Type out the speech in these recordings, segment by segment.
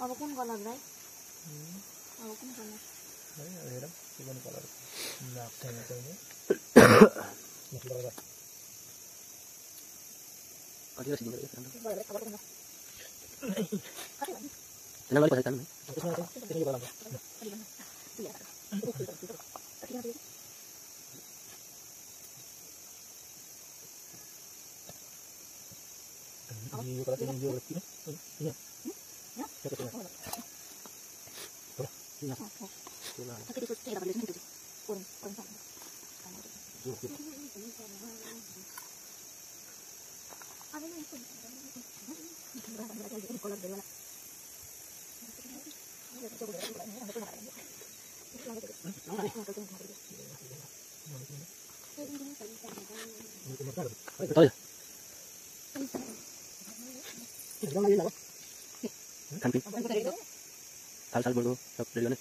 अब कुन कलर भाइ? अब कुन कलर? हेर के कुन कलर लाग्दैन चाहिँ कति रस दिन्छ नगरी कसै तान्नु त्यसमा चाहिँ त्यसले गराउँछ यो कलर चाहिँ यो किन यहाँ साल बोल्नु सब रेडी गर्ने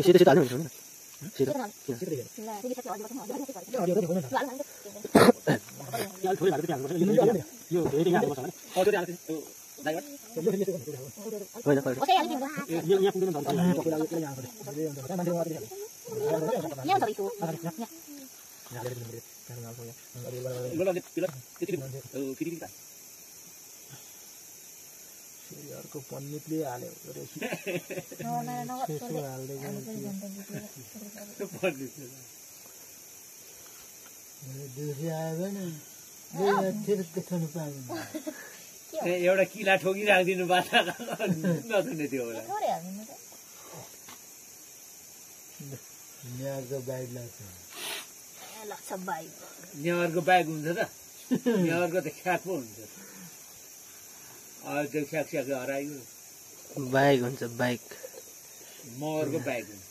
सिधै हाल्नु हुन्छ नि सिधै यो धेरै हाल्नु पर्छ अर्को पण्डितले हाल्यो एउटा किला ठोकिराखिदिनु नसुन्ने थियो होला नेवारको बाइक हुन्छ त नेवारको त ख्याक पो हुन्छ त्यो ख्याक स्याक हरायो बाइक हुन्छ बाइक मगरको बाइक हुन्छ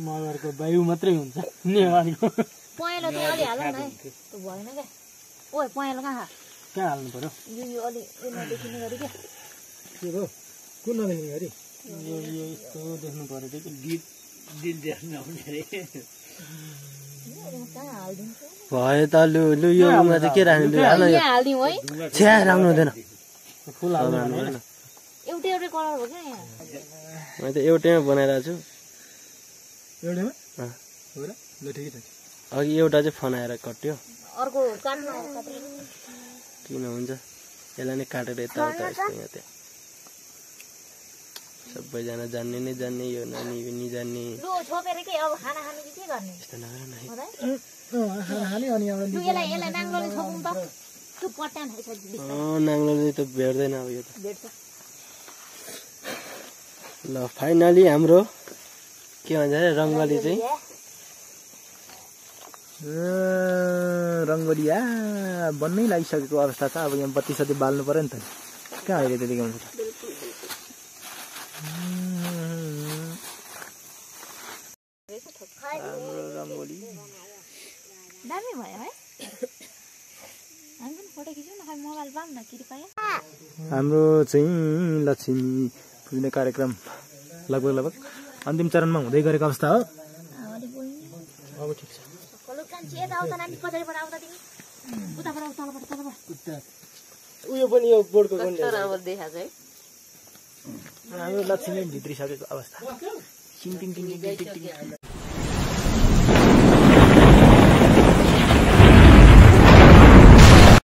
मगरको बायु मात्रै हुन्छ नेवारको पहेँलो चाहिँ अलि हाल्नु न त्यो भएन क्या ओए पहेँलो कहाँ हाल्नु पर्यो यो अलि यो नदेखिने गरी क्या के हो कुन नदेखिने गरी यो यस्तो देख्नु पर्यो कि दिन देख्नु आउने रे भयो त लु लु यो रुममा चाहिँ के राख्नु हालिदिउँ है छ्या राख्नु हुँदैन फुल हाल्नु एउटै एउटै कलर हो क्या यहाँ मैले त एउटैमा बनाइरहेको छु एउटैमा हो र ल ठिकै छ अघि एउटा चाहिँ फनाएर कट्यो अर्को काट्नु किन हुन्छ यसलाई नै काटेर यताउता यस्तो यहाँ त्यहाँ सबैजना जान्ने नै जान्ने यो नानी पनि जान्ने लु छोपेर के अब खाना खानु के गर्ने यस्तो नगर न हाल्यो अनि लु यसलाई नाङ्लोले छोपौँ त त्यो पट्यान छ नाङ्लोले त भेट्दैन अब यो त भेट्छ ल फाइनली हाम्रो के भन्छ अरे रङ्गोली चाहिँ रङ्गोली बन्नै लागिसकेको अवस्था छ अब यहाँ बत्ती सत्ती बाल्नु पर्यो नि त कहाँ अहिले त्यतिकै हुन्छ रङ्गोली दामी भयो है हामी पनि फोटो खिचौँ न खालि मोबाइल पाऊँ न कृपया हाम्रो चाहिँ लक्ष्मी पूजने कार्यक्रम लगभग अन्तिम चरणमा हुँदै गरेको अवस्था हो। अलिक बोल्ने अब ठिक छ। कलो कान्छी यता आउँदा नानी कसरीबाट आउँदा तिमी उताबाट आऊ तलबाट उयो पनि यो बोर्डको गन्ने राम्रो देखाएको है हाम्रो लक्ष्मी भित्रिसकेको अवस्था।